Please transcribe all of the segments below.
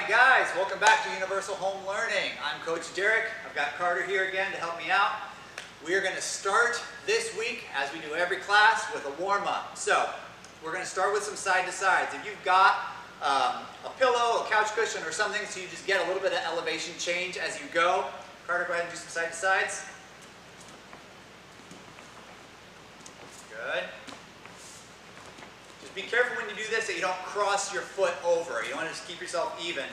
guys, welcome back to Universal Home Learning. I'm Coach Derek. I've got Carter here again to help me out. We are going to start this week, as we do every class, with a warm-up. So we're going to start with some side-to-sides. If you've got a pillow, a couch cushion, or something, so you just get a little bit of elevation change as you go. Carter, go ahead and do some side-to-sides. Good. Just be careful when you do this that you don't cross your foot over. You want to just keep yourself even.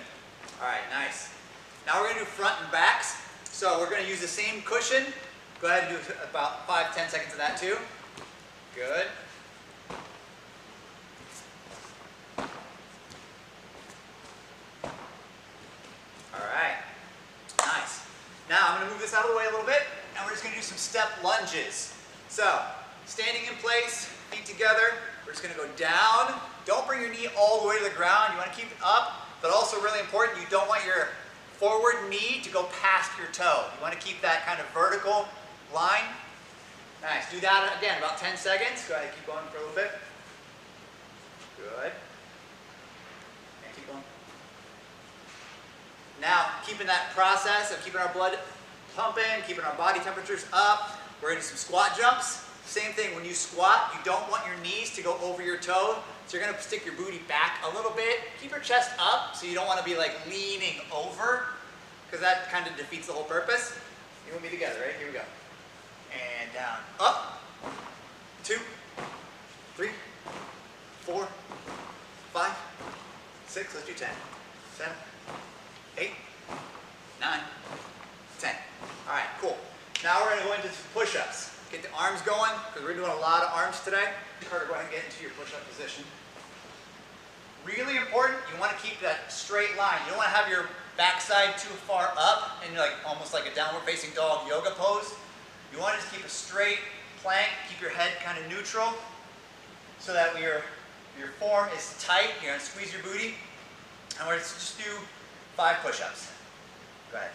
All right, nice. Now we're going to do front and backs. So we're going to use the same cushion. Go ahead and do about 5-10 seconds of that too. Good. All right. Nice. Now I'm going to move this out of the way a little bit, and we're just going to do some step lunges. So standing in place, feet together. We're just going to go down. Don't bring your knee all the way to the ground. You want to keep it up, but also really important, you don't want your forward knee to go past your toe. You want to keep that kind of vertical line. Nice. Do that again, about 10 seconds. Go ahead and keep going for a little bit. Good. And keep going. Now, keeping that process of keeping our blood pumping, keeping our body temperatures up, we're going to do some squat jumps. Same thing, when you squat, you don't want your knees to go over your toe, so you're going to stick your booty back a little bit. Keep your chest up, so you don't want to be like leaning over, because that kind of defeats the whole purpose. You and me together, right? Here we go. And down, up, 2, 3, 4, 5, 6, let's do 10, 7, 8, 9, 10. All right, cool. Now we're going to go into some push-ups. Get the arms going, because we're doing a lot of arms today. Carter, go ahead and get into your push-up position. Really important, you want to keep that straight line. You don't want to have your backside too far up and you're like almost like a downward facing dog yoga pose. You want to just keep a straight plank, keep your head kind of neutral so that your form is tight. You're going to squeeze your booty. And we're just do 5 push-ups. Go ahead.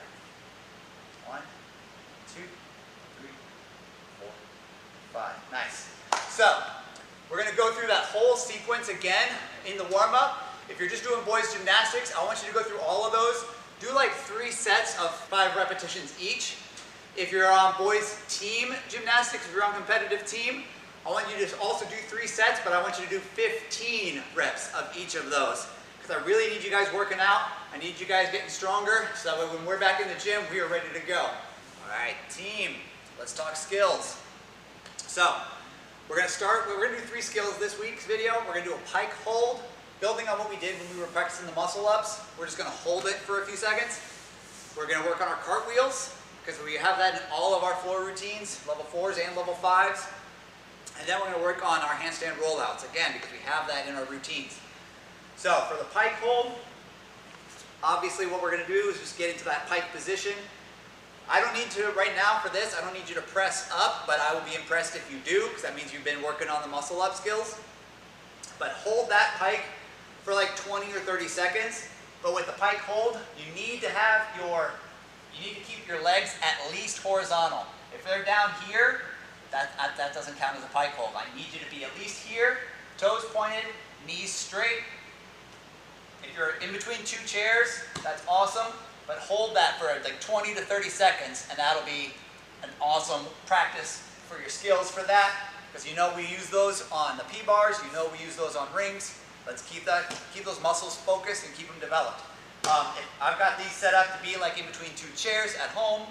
1, 2, 3, 4, 5. Nice. So, we're going to go through that whole sequence again in the warm-up. If you're just doing boys gymnastics, I want you to go through all of those. Do like 3 sets of 5 repetitions each. If you're on boys team gymnastics, if you're on competitive team, I want you to also do 3 sets, but I want you to do 15 reps of each of those. Because I really need you guys working out. I need you guys getting stronger, so that way when we're back in the gym, we are ready to go. All right, team, let's talk skills. So, we're going to start, we're going to do 3 skills this week's video. We're going to do a pike hold, building on what we did when we were practicing the muscle ups. We're just going to hold it for a few seconds. We're going to work on our cartwheels, because we have that in all of our floor routines, level 4s and level 5s. And then we're going to work on our handstand rollouts, again, because we have that in our routines. So, for the pike hold, obviously what we're going to do is just get into that pike position. I don't need to, right now for this, I don't need you to press up, but I will be impressed if you do, because that means you've been working on the muscle up skills. But hold that pike for like 20 or 30 seconds. But with the pike hold, you need to keep your legs at least horizontal. If they're down here, that doesn't count as a pike hold. I need you to be at least here, toes pointed, knees straight. If you're in between 2 chairs, that's awesome. But hold that for like 20 to 30 seconds, and that'll be an awesome practice for your skills for that. Because you know we use those on the P-bars, you know we use those on rings. Let's keep those muscles focused and keep them developed. I've got these set up to be like in between 2 chairs at home.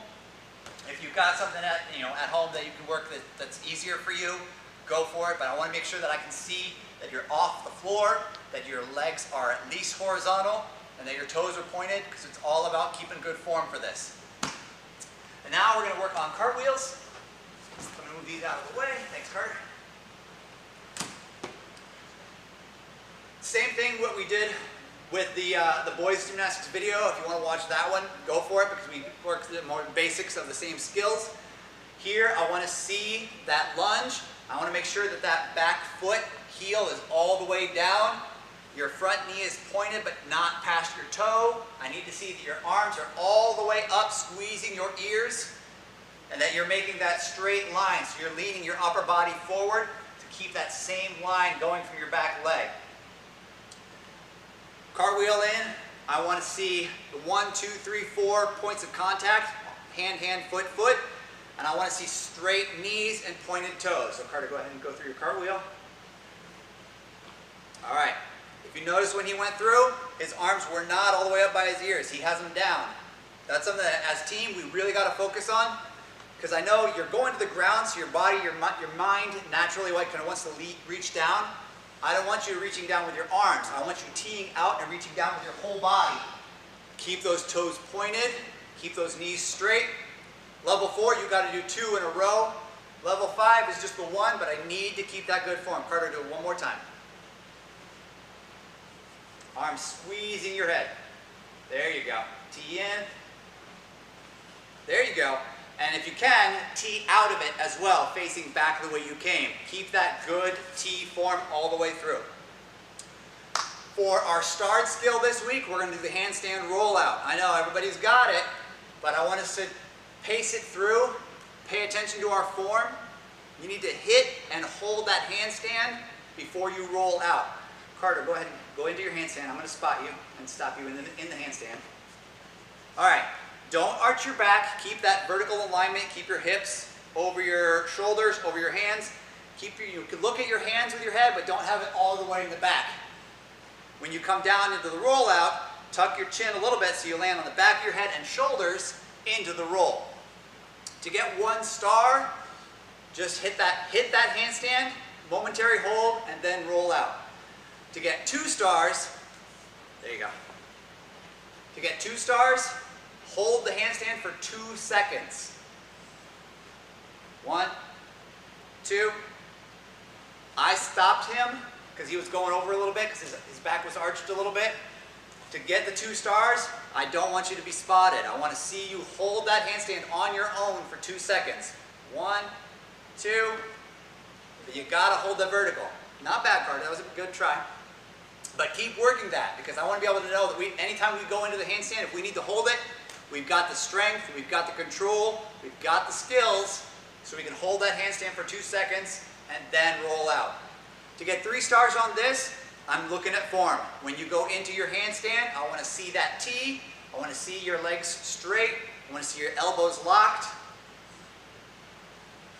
If you've got something at home that you can work that's easier for you, go for it. But I want to make sure that I can see that you're off the floor, that your legs are at least horizontal, and that your toes are pointed, because it's all about keeping good form for this. And now we're going to work on cartwheels. I'm going to move these out of the way. Thanks, Carter. Same thing what we did with the boys gymnastics video. If you want to watch that one, go for it, because we worked the more basics of the same skills. Here, I want to see that lunge. I want to make sure that that back foot heel is all the way down. Your front knee is pointed but not past your toe. I need to see that your arms are all the way up, squeezing your ears, and that you're making that straight line. So you're leaning your upper body forward to keep that same line going from your back leg. Cartwheel in. I want to see the 1, 2, 3, 4 points of contact, hand, hand, foot, foot. And I want to see straight knees and pointed toes. So Carter, go ahead and go through your cartwheel. All right. If you notice when he went through, his arms were not all the way up by his ears. He has them down. That's something that as a team we really got to focus on, because I know you're going to the ground, so your body, your mind naturally kind of wants to reach down. I don't want you reaching down with your arms. I want you teeing out and reaching down with your whole body. Keep those toes pointed. Keep those knees straight. Level 4, you got to do 2 in a row. Level 5 is just the 1, but I need to keep that good form. Carter, do it one more time. Arms squeezing your head. There you go. Tee in. There you go. And if you can, tee out of it as well, facing back the way you came. Keep that good tee form all the way through. For our start skill this week, we're going to do the handstand rollout. I know everybody's got it, but I want us to pace it through. Pay attention to our form. You need to hit and hold that handstand before you roll out. Carter, go ahead and go into your handstand. I'm going to spot you and stop you in the handstand. All right. Don't arch your back. Keep that vertical alignment. Keep your hips over your shoulders, over your hands. You can look at your hands with your head, but don't have it all the way in the back. When you come down into the rollout, tuck your chin a little bit so you land on the back of your head and shoulders into the roll. To get 1 star, just hit that handstand, momentary hold, and then roll out. To get 2 stars, there you go. To get 2 stars, hold the handstand for 2 seconds. 1, 2. I stopped him because he was going over a little bit because his back was arched a little bit. To get the 2 stars, I don't want you to be spotted. I want to see you hold that handstand on your own for 2 seconds. 1, 2. But you got to hold the vertical. Not bad, Carter. That was a good try. But keep working that, because I want to be able to know that anytime we go into the handstand, if we need to hold it, we've got the strength, we've got the control, we've got the skills, so we can hold that handstand for 2 seconds and then roll out. To get 3 stars on this, I'm looking at form. When you go into your handstand, I want to see that tee. I want to see your legs straight. I want to see your elbows locked.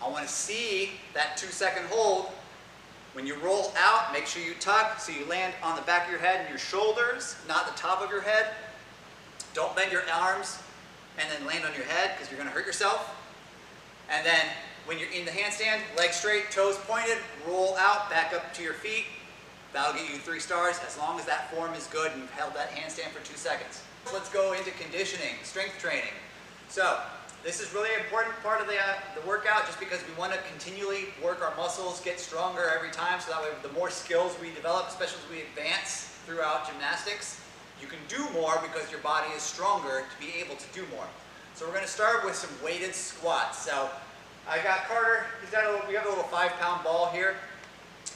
I want to see that 2-second hold. When you roll out, make sure you tuck so you land on the back of your head and your shoulders, not the top of your head. Don't bend your arms and then land on your head because you're going to hurt yourself. And then when you're in the handstand, legs straight, toes pointed, roll out, back up to your feet. That'll get you 3 stars as long as that form is good and you've held that handstand for 2 seconds. Let's go into conditioning, strength training. So this is really an important part of the workout just because we want to continually work our muscles, get stronger every time, so that way the more skills we develop, especially as we advance throughout gymnastics, you can do more because your body is stronger to be able to do more. So we're going to start with some weighted squats. So I got Carter, we have a little 5-pound ball here.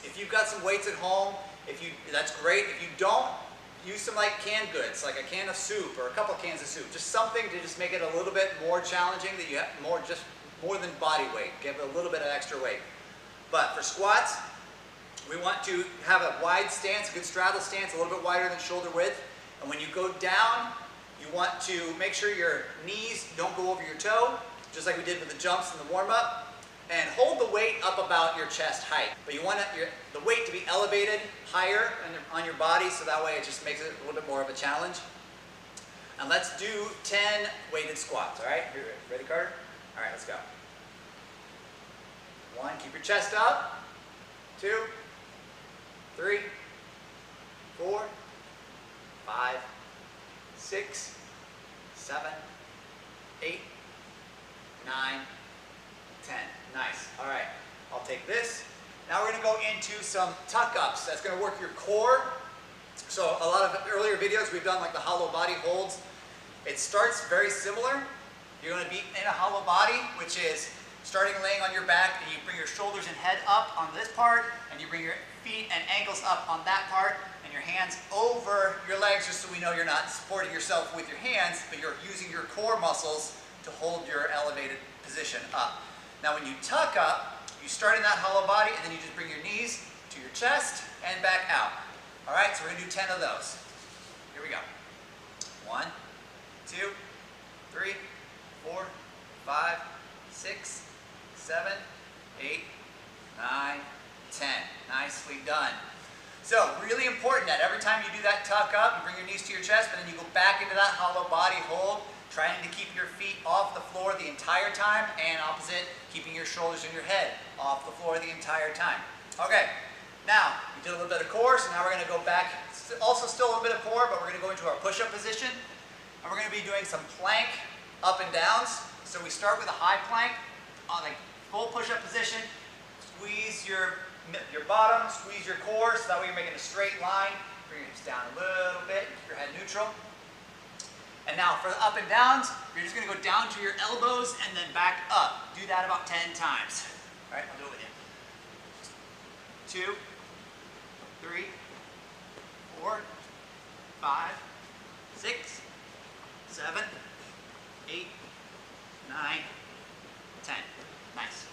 If you've got some weights at home, that's great. If you don't, use some canned goods, like a can of soup or a couple cans of soup. Just something to just make it a little bit more challenging, that you have more than body weight. Give it a little bit of extra weight. But for squats, we want to have a wide stance, a good straddle stance, a little bit wider than shoulder width. And when you go down, you want to make sure your knees don't go over your toe, just like we did with the jumps and the warm-up. And hold the weight up about your chest height. But you want the weight to be elevated higher on your body, so that way it just makes it a little bit more of a challenge. And let's do 10 weighted squats, all right? Ready, Carter? All right, let's go. 1, keep your chest up. 2, 3, 4, 5, 6, 7, 8, 9, 10. Nice. All right. I'll take this. Now we're going to go into some tuck-ups. That's going to work your core. So a lot of earlier videos we've done like the hollow body holds. It starts very similar. You're going to be in a hollow body, which is starting laying on your back, and you bring your shoulders and head up on this part, and you bring your feet and ankles up on that part, and your hands over your legs, just so we know you're not supporting yourself with your hands, but you're using your core muscles to hold your elevated position up. Now when you tuck up, you start in that hollow body, and then you just bring your knees to your chest and back out. All right, so we're going to do 10 of those. Here we go. 1, 2, 3, 4, 5, 6, 7, 8, 9, 10. Nicely done. So really important that every time you do that tuck up, you bring your knees to your chest, but then you go back into that hollow body hold, trying to keep your feet off the floor the entire time, and opposite, keeping your shoulders and your head off the floor the entire time. Okay, now we did a little bit of core, so now we're going to go back, also still a little bit of core, but we're going to go into our push-up position, and we're going to be doing some plank up and downs. So we start with a high plank on a full push-up position. Squeeze your bottom, squeeze your core, so that way you're making a straight line. Bring your hips down a little bit, keep your head neutral. And now for the up and downs, you're just going to go down to your elbows and then back up. Do that about 10 times. All right, I'll do it with you. 2, 3, 4, 5, 6, 7, 8, 9, 10. Nice.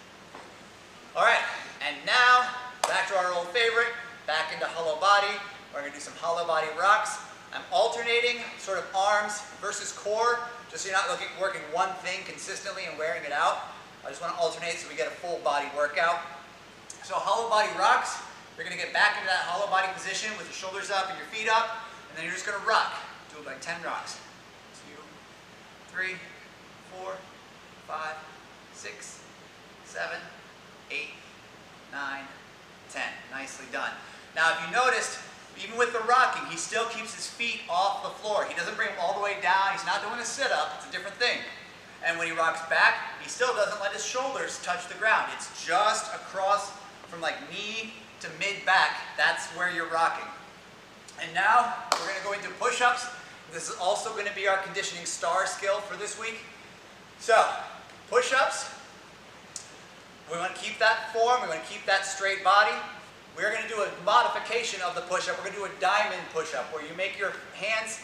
All right, and now back to our old favorite, back into hollow body. We're going to do some hollow body rocks. I'm alternating sort of arms versus core, just so you're not working one thing consistently and wearing it out. I just want to alternate so we get a full body workout. So hollow body rocks, you're going to get back into that hollow body position with your shoulders up and your feet up, and then you're just going to rock. Do it like 10 rocks. 2, 3, 4, 5, 6, 7, 8, 9, 10. Nicely done. Now if you noticed, even with the rocking, he still keeps his feet off the floor. He doesn't bring them all the way down. He's not doing a sit-up. It's a different thing. And when he rocks back, he still doesn't let his shoulders touch the ground. It's just across from like knee to mid-back. That's where you're rocking. And now we're going to go into push-ups. This is also going to be our conditioning star skill for this week. So, push-ups. We want to keep that form. We want to keep that straight body. We're going to do a modification of the push-up. We're going to do a diamond push-up where you make your hands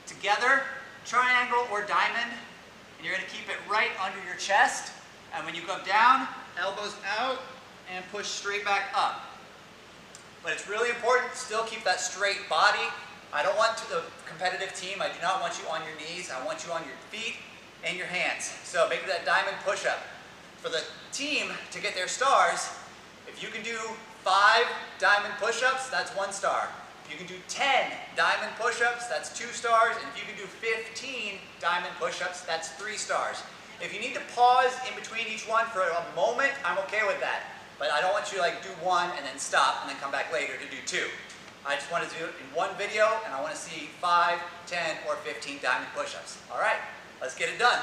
together, triangle or diamond, and you're going to keep it right under your chest. And when you go down, elbows out, and push straight back up. But it's really important to still keep that straight body. I don't want the competitive team, I do not want you on your knees. I want you on your feet and your hands. So make that diamond push-up. For the team to get their stars, if you can do 5 diamond push-ups, that's 1 star. If you can do 10 diamond push-ups, that's 2 stars. And if you can do 15 diamond push-ups, that's 3 stars. If you need to pause in between each one for a moment, I'm okay with that. But I don't want you to like do 1 and then stop and then come back later to do 2. I just want to do it in one video, and I want to see 5, 10, or 15 diamond push-ups. All right, let's get it done.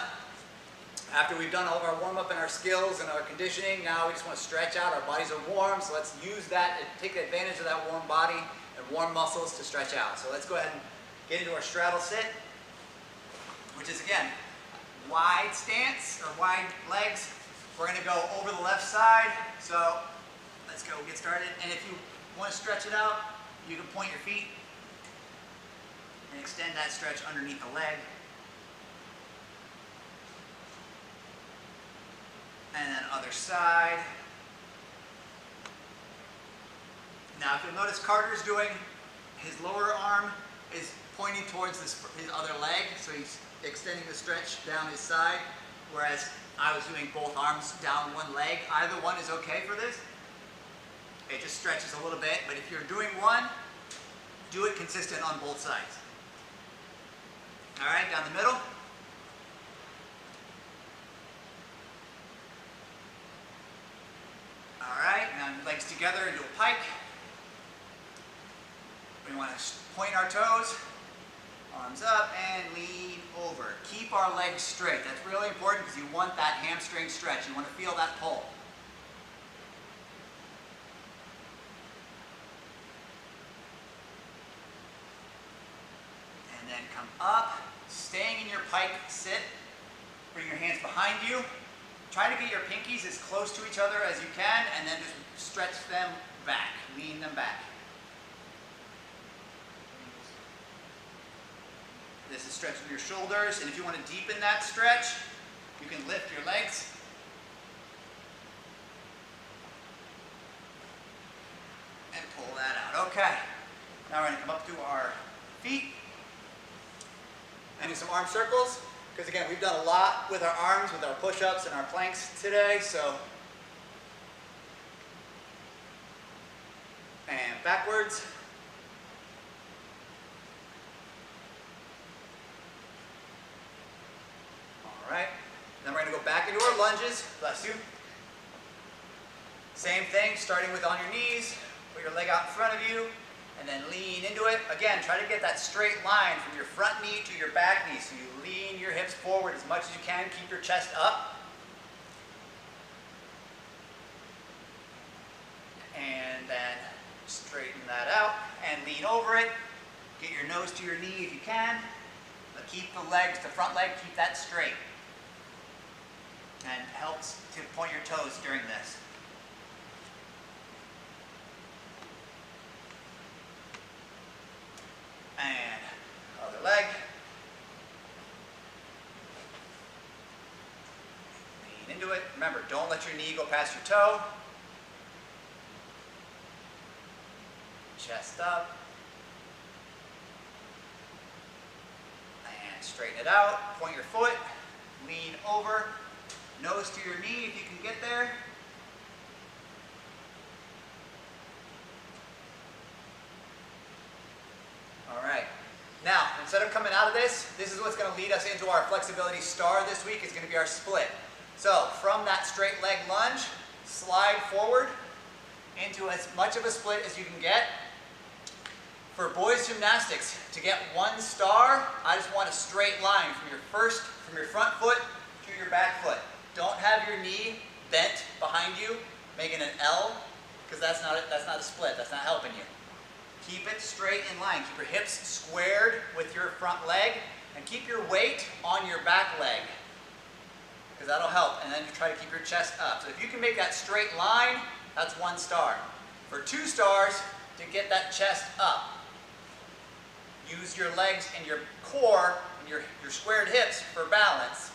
After we've done all of our warm-up and our skills and our conditioning, now we just want to stretch out. Our bodies are warm, so let's use that and take advantage of that warm body and warm muscles to stretch out. So let's go ahead and get into our straddle sit, which is, again, wide stance or wide legs. We're going to go over the left side, so let's go get started. And if you want to stretch it out, you can point your feet and extend that stretch underneath the leg. And then other side. Now if you'll notice, Carter's doing, his lower arm is pointing towards his other leg, so he's extending the stretch down his side, whereas I was doing both arms down one leg. Either one is okay for this. It just stretches a little bit, but if you're doing one, do it consistent on both sides. All right, down the middle. All right, now legs together into a pike. We want to point our toes, arms up, and lean over. Keep our legs straight. That's really important because you want that hamstring stretch. You want to feel that pull. And then come up, staying in your pike sit. Bring your hands behind you. Try to get your pinkies as close to each other as you can, and then just stretch them back, lean them back. This is stretching your shoulders, and if you want to deepen that stretch, you can lift your legs. And pull that out. Okay. Now we're going to come up to our feet. and do some arm circles. Because again, we've done a lot with our arms, with our push-ups and our planks today, so. And backwards. All right, then we're gonna go back into our lunges, bless you. Same thing, starting with on your knees, put your leg out in front of you, and then lean into it. Again, try to get that straight line from your front knee to your back knee. So you lean your hips forward as much as you can, keep your chest up. And then straighten that out and lean over it. Get your nose to your knee if you can. But keep the legs, the front leg, keep that straight. And helps to point your toes during this. And other leg. Lean into it. Remember, don't let your knee go past your toe. Chest up. And straighten it out. Point your foot. Lean over. Nose to your knee if you can get there. All right. Now, instead of coming out of this is what's going to lead us into our flexibility star this week. Is going to be our split. So, from that straight leg lunge, slide forward into as much of a split as you can get. For boys gymnastics, to get 1 star, I just want a straight line from your front foot to your back foot. Don't have your knee bent behind you, making an L, because that's not a split. That's not helping you. Keep it straight in line. Keep your hips squared with your front leg, and keep your weight on your back leg, because that'll help. And then you try to keep your chest up. So if you can make that straight line, that's 1 star. For 2 stars, to get that chest up, use your legs and your core and your squared hips for balance.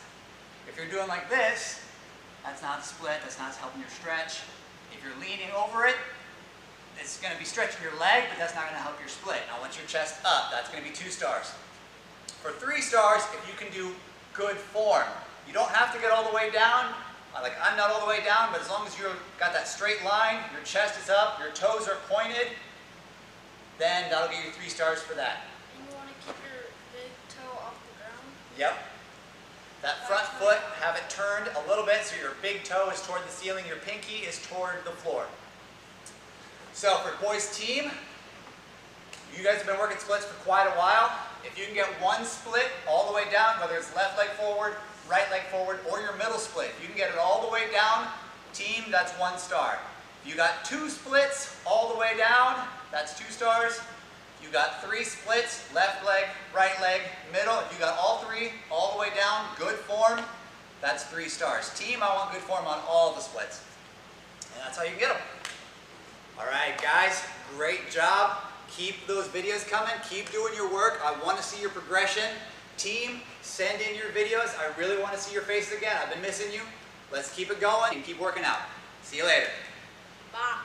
If you're doing like this, that's not a split, that's not helping your stretch. If you're leaning over it, it's going to be stretching your leg, but that's not going to help your split. Now once your chest up, that's going to be 2 stars. For 3 stars, if you can do good form. You don't have to get all the way down. Like I'm not all the way down, but as long as you've got that straight line, your chest is up, your toes are pointed, then that'll give you 3 stars for that. And you want to keep your big toe off the ground? Yep. That front foot, have it turned a little bit so your big toe is toward the ceiling, your pinky is toward the floor. So for boys team, you guys have been working splits for quite a while. If you can get 1 split all the way down, whether it's left leg forward, right leg forward, or your middle split, if you can get it all the way down, team, that's 1 star. If you got 2 splits all the way down, that's 2 stars. If you got 3 splits, left leg, right leg, middle, if you got all 3 all the way down, good form, that's 3 stars. Team, I want good form on all the splits. And that's how you get them. All right, guys, great job. Keep those videos coming. Keep doing your work. I want to see your progression. Team, send in your videos. I really want to see your faces again. I've been missing you. Let's keep it going and keep working out. See you later. Bye.